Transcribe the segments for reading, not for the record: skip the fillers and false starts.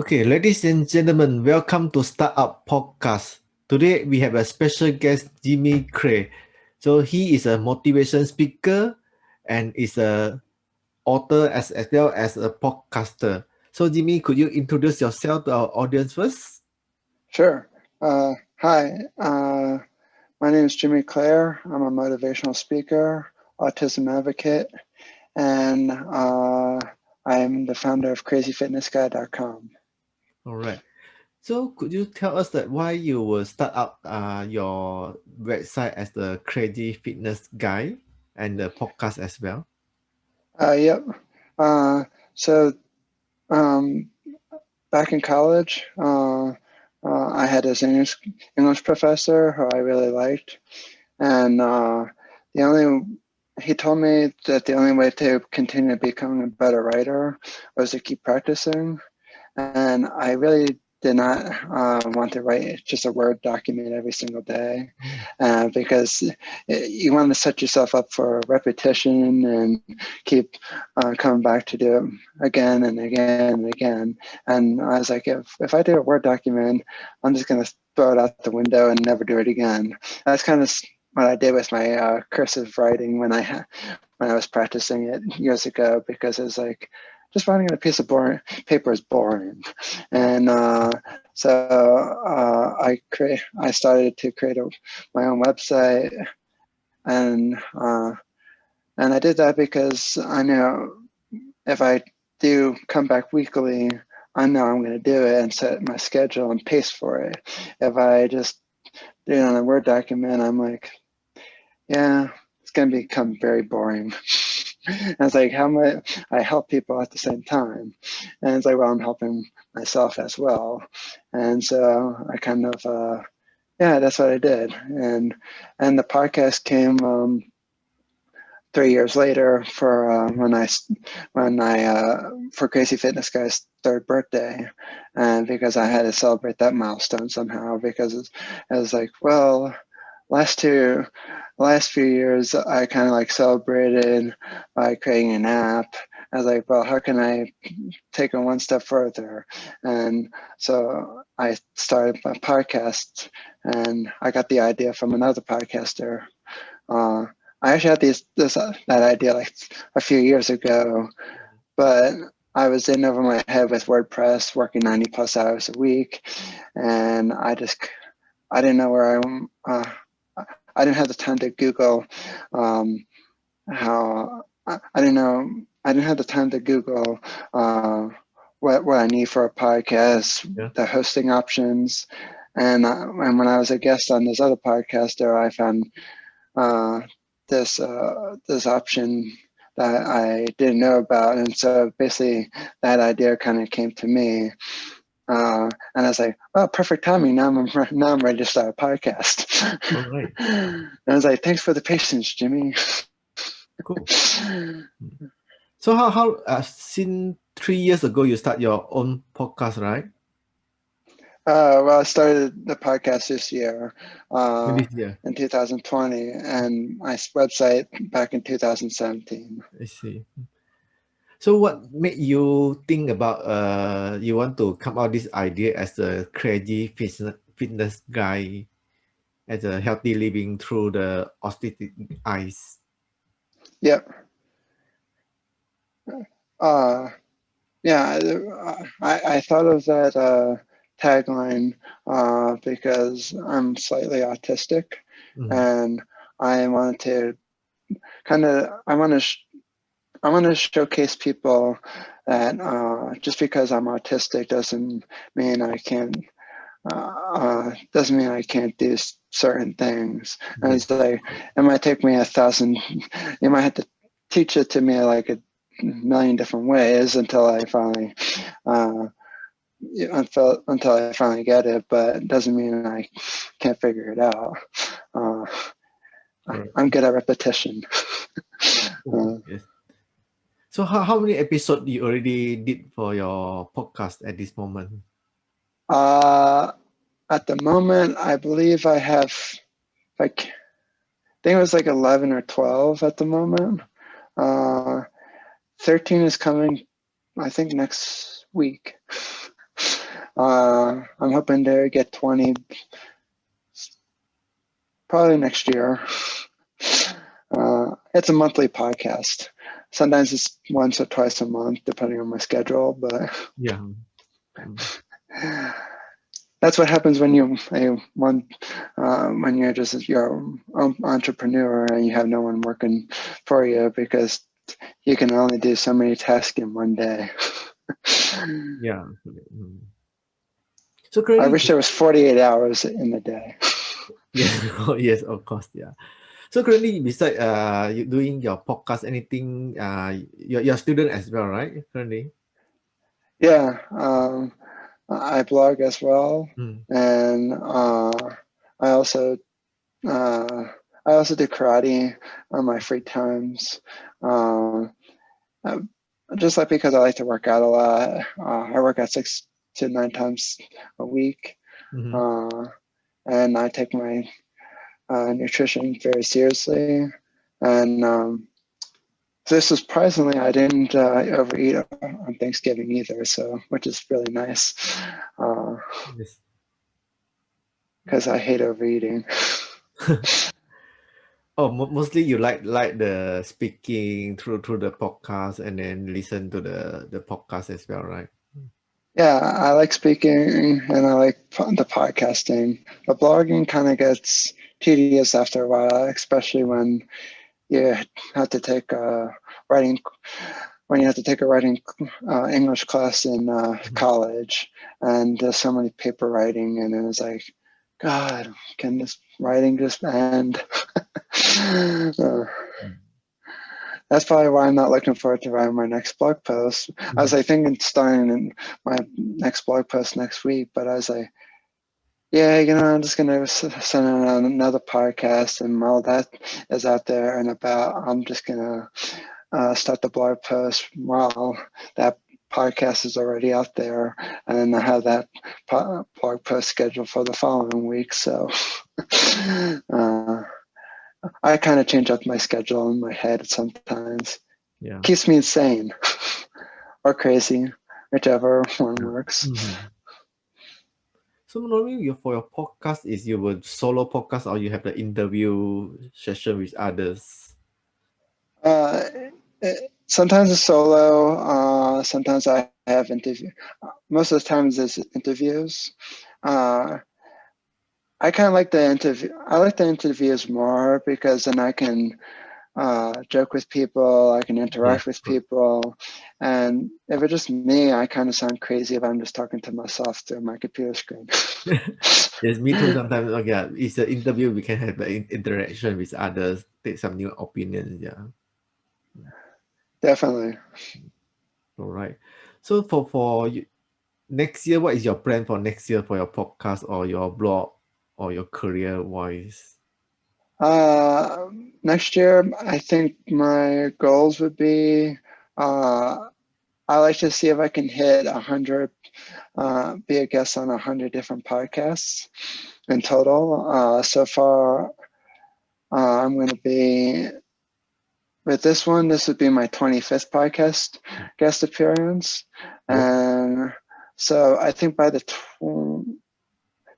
Okay, ladies and gentlemen, welcome to Startup Podcast. Today we have a special guest, Jimmy Clare. So he is a motivation speaker and is a author as well as a podcaster. So Jimmy, could you introduce yourself to our audience first? Sure. Hi, my name is Jimmy Clare. I'm a motivational speaker, Autism Advocate, and I'm the founder of CrazyFitnessGuy.com. All right. So could you tell us that why you will start up your website as the Crazy Fitness Guy and the podcast as well? Yep. So um, back in college, I had this English professor who I really liked, and the only he told me that the only way to continue becoming a better writer was to keep practicing. And I really did not want to write just a Word document every single day because you want to set yourself up for repetition and keep coming back to do it again and again and again. And I was like, if I do a Word document, I'm just going to throw it out the window and never do it again. That's kind of what I did with my cursive writing when I was practicing it years ago, because it was like, just writing on a piece of paper is boring. And I started to create my own website, and I did that because I know if I do come back weekly, I know I'm going to do it and set my schedule and pace for it. If I just do it on a Word document, I'm like, yeah, it's going to become very boring. And it's like, how much I help people at the same time. And it's like, well, I'm helping myself as well. And so I kind of, that's what I did. And the podcast came 3 years later for for Crazy Fitness Guy's third birthday, and because I had to celebrate that milestone somehow, because it was like, well, last few years I kind of like celebrated by creating an app. I was like, well, how can I take it one step further? And so I started my podcast, and I got the idea from another podcaster. I actually had that idea like a few years ago, but I was in over my head with WordPress, working 90 plus hours a week, and I didn't know where I didn't have the time to Google how I didn't have the time to Google what I need for a podcast, the hosting options, and when I was a guest on this other podcaster, I found this option that I didn't know about, and so basically that idea kind of came to me. And I was like, "Well, perfect timing. Now I'm ready to start a podcast." All right. And I was like, "Thanks for the patience, Jimmy." Cool. So how since 3 years ago you start your own podcast, right? Well, I started the podcast this year, This year. in 2020, and my website back in 2017. I see. So what made you think about you want to come out this idea as a crazy fitness guy as a healthy living through the autistic eyes? Yep. Uh, yeah, I thought of that tagline because I'm slightly autistic, and I wanted to I want to showcase people that just because I'm autistic mean I can't doesn't mean I can't do certain things. And it's like, it might take me 1,000. You might have to teach it to me like a million different ways until I finally get it. But it doesn't mean I can't figure it out. I'm good at repetition. Yes. So how many episodes you already did for your podcast at this moment? At the moment, I believe I have like, I think it was like 11 or 12 at the moment. 13 is coming, I think, next week. I'm hoping to get 20 probably next year. It's a monthly podcast. Sometimes it's once or twice a month, depending on my schedule. But Yeah. that's what happens when you're just your own entrepreneur and you have no one working for you, because you can only do so many tasks in one day. Yeah. So I currently, wish there was 48 hours in the day. yes, yes, of course, yeah. So currently, besides you doing your podcast, anything, you're a student as well, right? Currently. Yeah, I blog as well, Mm. and I also uh, I also do karate on my free times. Uh, just like because I like to work out a lot. I work out 6 to 9 times a week, Mm-hmm. and I take my nutrition very seriously. And so surprisingly, I didn't overeat on Thanksgiving either, so which is really nice, Yes. because I hate overeating. Oh, mostly you like the speaking through the podcast and then listen to the podcast as well, right? Yeah, I like speaking and I like the podcasting. The blogging kind of gets tedious after a while, especially when you have to take a writing English class in Mhm. college, and there's so many paper writing, and it was like, God, can this writing just end? Uh, that's probably why I'm not looking forward to writing my next blog post. I was Mhm. like thinking starting my next blog post next week, but I was like, yeah, I'm just gonna send out another podcast, and all that is out there and about. I'm just gonna start the blog post while that podcast is already out there, and then I have that blog post scheduled for the following week. So I kind of change up my schedule in my head sometimes. Yeah. Keeps me insane or crazy, whichever one Yeah. works. Mhm. So normally for your podcast is you would solo podcast or you have the interview session with others? Uh, Sometimes it's solo. Sometimes I have interview. Most of the times it's interviews. Uh, I kind of like the interview. I like the interviews more because then I can joke with people. I can Yes, interact with of course. people. And if it's just me, I kind of sound crazy if I'm just talking to myself through my computer screen. Yes, me too. Sometimes, okay, yeah, it's an interview. We can have the interaction with others, take some new opinions. Yeah. Definitely. All right. So for you, next year, what is your plan for next year for your podcast or your blog or your career wise? Uh, Next year, I think my goals would be I like to see if I can hit 100, be a guest on 100 different podcasts in total. So far, I'm going to be with this one. This would be my 25th podcast guest appearance, Wow. and so I think by the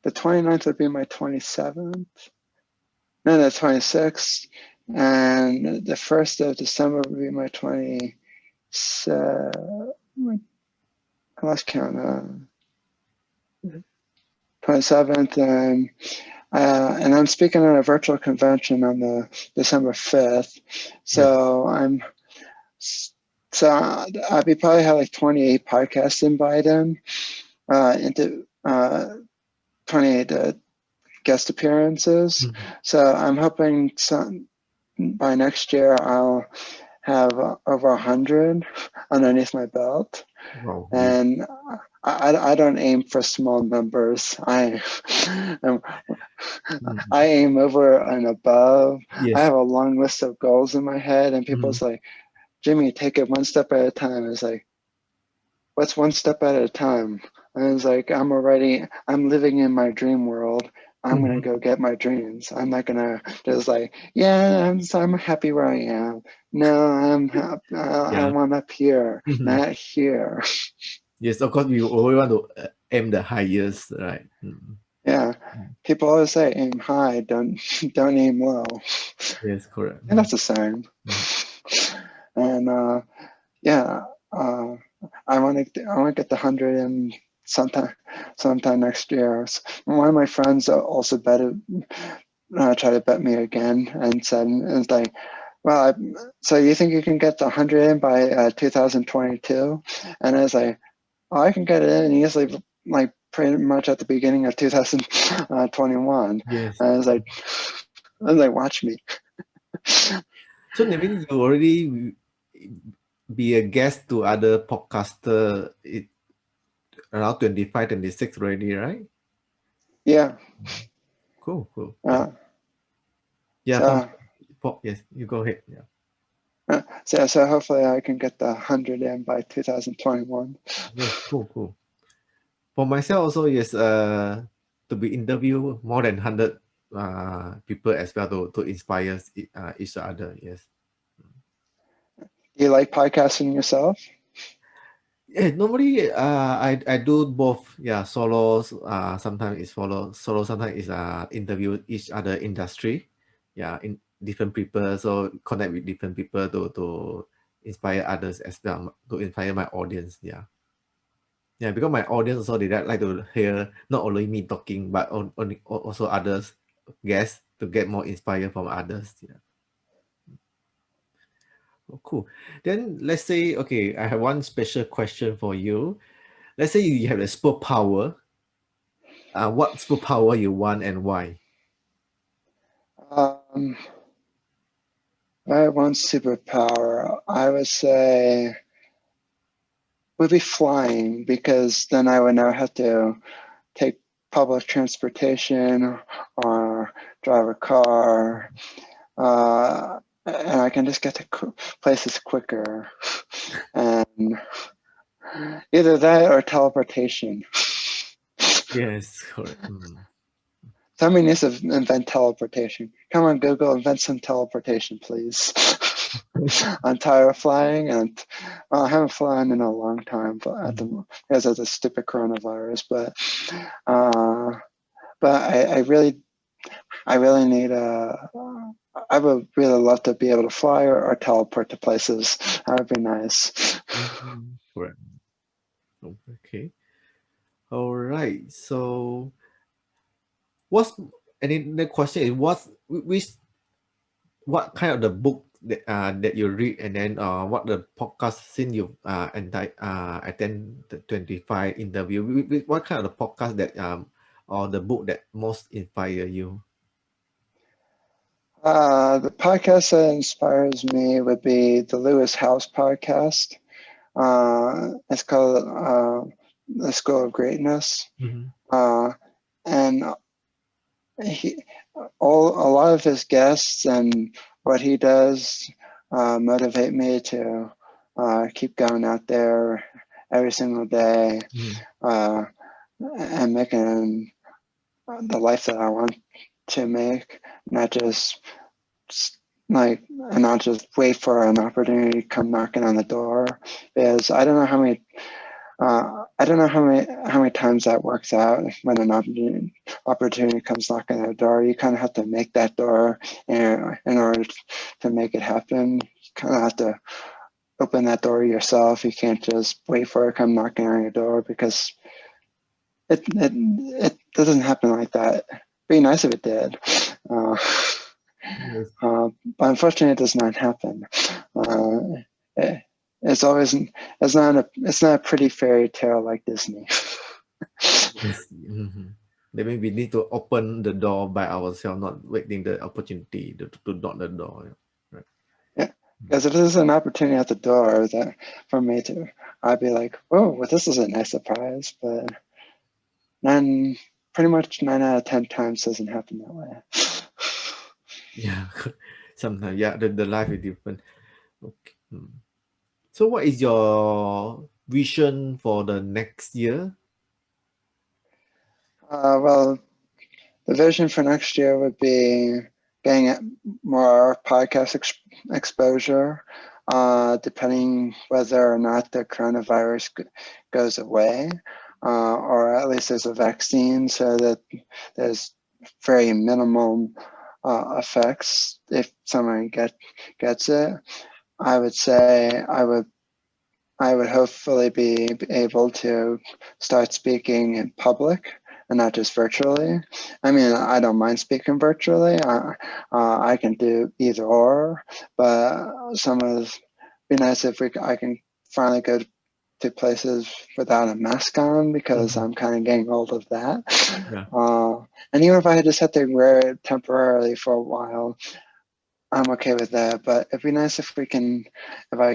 29th would be my 27th. No, the 26th, and the 1st of December would be my 20. I lost count. 27th, and I'm speaking at a virtual convention on the December 5th. Yes. So I'll be probably have like 28 podcasts in by then, into 28 guest appearances. Mhm. So I'm hoping by next year I'll have over 100 underneath my belt. Wow. Yes. And I don't aim for small numbers. I Mhm. aim over and above. I Yes. have a long list of goals in my head, and Mhm. people's like, Jimmy, take it one step at a time. It's like, what's one step at a time? And it's like, I'm living in my dream world. I'm gonna Mhm. go get my dreams. I'm not gonna just like, yeah, I'm happy where I am. No, I Yeah. want up here, Mhm. not here. Yes, of course, we always want to aim the highest, right? Yeah, people always say aim high, don't aim low. Yes, correct. And that's the same. And yeah, I want to get the 100 in sometime next year. One of my friends also try to bet me again and said, it's like, well, so you think you can get the 100 in by 2022? And I was like, oh, I can get it in easily, like pretty much at the beginning of 2021. Yes. And I was like, watch me. So that means you already be a guest to other podcaster around 25, 26 already, right? Yeah. Cool, cool. Uh, Yeah, so, yes, you go ahead. Yeah. so hopefully I can get the 100 in by 2021. Yes, cool, cool. For myself also, yes, to be interview more than 100 people as well to inspire each other. Yes. Do you like podcasting yourself? Yeah, normally I do both. Yeah, solos. Sometimes it's solo. Sometimes it's interview each other industry. Yeah, in different people. So connect with different people to inspire others as well, to inspire my audience. Yeah. Yeah, because my audience also they like to hear not only me talking, but also others guests to get more inspired from others. Yeah. Oh, cool. Then let's say, okay, I have one special question for you. Let's say you have a superpower. What superpower you want and why? Um, I want superpower. I would say would be flying, because then I would never have to take public transportation or drive a car, and I can just get to places quicker. And either that or teleportation. Yes, correct. Somebody needs to invent teleportation. Come on, Google, invent some teleportation, please. I'm tired of flying, and I haven't flown in a long time, but because of the stupid coronavirus. But I really need I would really love to be able to fly or teleport to places. That would be nice. Correct. Okay. All right. So, what's the question is what kind of the book that you read, and then what the podcast since you attend the 25 interview, what kind of the podcast that or the book that most inspire you? The podcast that inspires me would be the Lewis House podcast. It's called The School of Greatness. And a lot of his guests and what he does motivate me to keep going out there every single day and making the life that I want to make, not just not just wait for an opportunity to come knocking on the door. Because I don't know how many times that works out. When an opportunity comes knocking on the door, you kind of have to make that door, and in order to make it happen, you kind of have to open that door yourself. You can't just wait for it to come knocking on your door, because it doesn't happen like that. It'd be nice if it did. Yes. But unfortunately, it does not happen. It's not a pretty fairy tale like Disney. Yes. That means we need to open the door by ourselves, not waiting the opportunity to knock the door. Yeah. Right. Yeah, because if there's an opportunity at the door that for me to, I'd be like, oh, well, this is a nice surprise. But pretty much 9 out of 10 times doesn't happen that way. Yeah. Sometimes, yeah, the life is different. Okay. So, what is your vision for the next year? Well, the vision for next year would be getting more podcast exposure, depending whether or not the coronavirus goes away, or at least there's a vaccine, so that there's very minimal effects if someone gets it. I would say I would hopefully be able to start speaking in public and not just virtually. I mean, I don't mind speaking virtually. I can do either or, but be nice if I can finally go to places without a mask on, because I'm kind of getting old of that. Yeah. And even if I just have to wear it temporarily for a while, I'm okay with that. But it'd be nice if I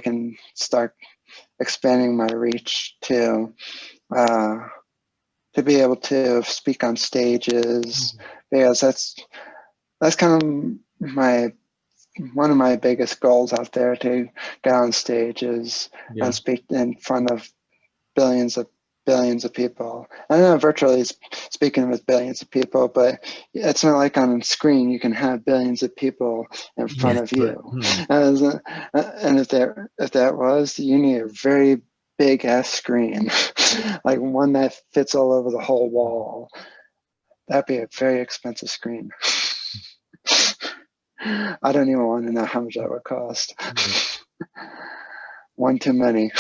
can start expanding my reach to be able to speak on stages, because that's kind of one of my biggest goals out there, to get on stages and speak in front of billions of people. I know virtually speaking with billions of people, but it's not like on screen you can have billions of people in front of you. And if that was, you need a very big ass screen, like one that fits all over the whole wall. That'd be a very expensive screen. I don't even want to know how much that would cost. One too many.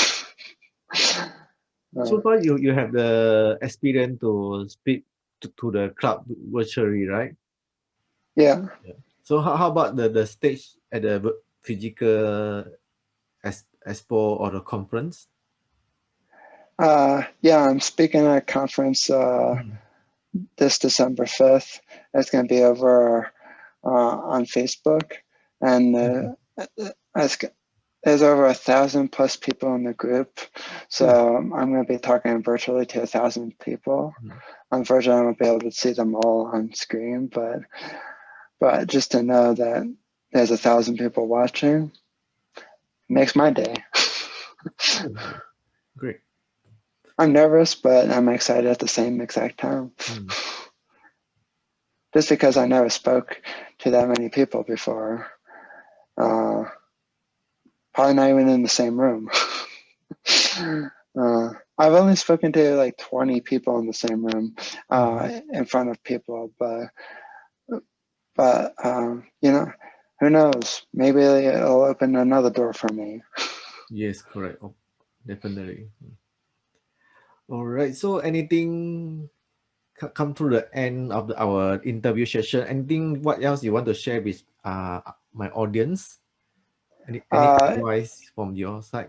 So far, you have the experience to speak to the crowd virtually, right? Yeah. So how about the stage at the physical expo or the conference? Yeah, I'm speaking at a conference this December 5th. It's going to be over on Facebook, and there's over 1,000+ people in the group. So I'm going to be talking virtually to 1,000 people. Unfortunately, I won't be able to see them all on screen, but just to know that there's 1,000 people watching makes my day. Great. I'm nervous, but I'm excited at the same exact time. Just because I never spoke to that many people before. Probably not even in the same room. I've only spoken to like 20 people in the same room in front of people, but you know, who knows? Maybe it'll open another door for me. Yes, correct. Oh, definitely. All right. So anything come to the end of our interview session? Anything? What else you want to share with my audience? Any advice from your side?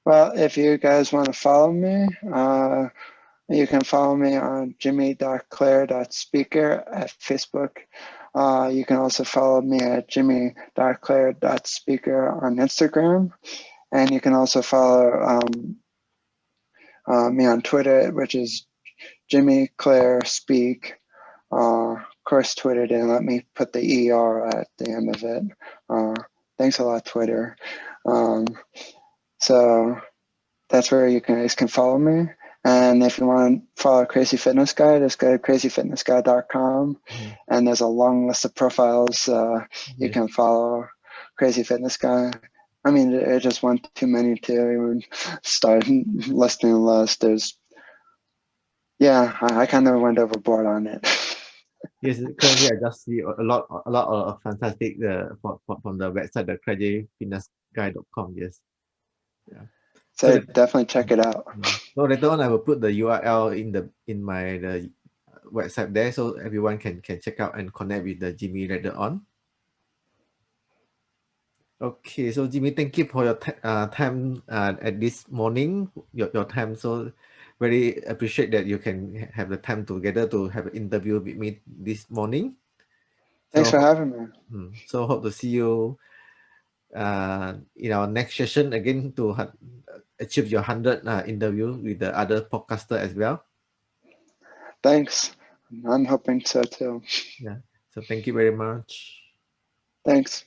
Well, if you guys want to follow me, you can follow me on jimmy.clare.speaker at Facebook. You can also follow me at jimmy.clare.speaker on Instagram. And you can also follow me on Twitter, which is Jimmy Clare Speak. Of course, Twitter didn't let me put the ER at the end of it. Thanks a lot, Twitter. So that's where you guys can follow me. And if you want to follow Crazy Fitness Guy, just go to crazyfitnessguy.com. And there's a long list of profiles you can follow. Crazy Fitness Guy. I mean, it just went too many to even start listing the list. I kind of went overboard on it. Yes, currently I just see a lot of fantastic from the website, the CrazyFitnessGuy.com. Yes. Yeah. So definitely check it out. So later on, I will put the URL in my website there, so everyone can check out and connect with the Jimmy later on. Okay, so Jimmy, thank you for your time at this morning, your time. So very appreciate that you can have the time together to have an interview with me this morning. Thanks for having me. So hope to see you in our next session again to achieve your 100 interview with the other podcaster as well. Thanks. I'm hoping so too. Yeah. So thank you very much. Thanks.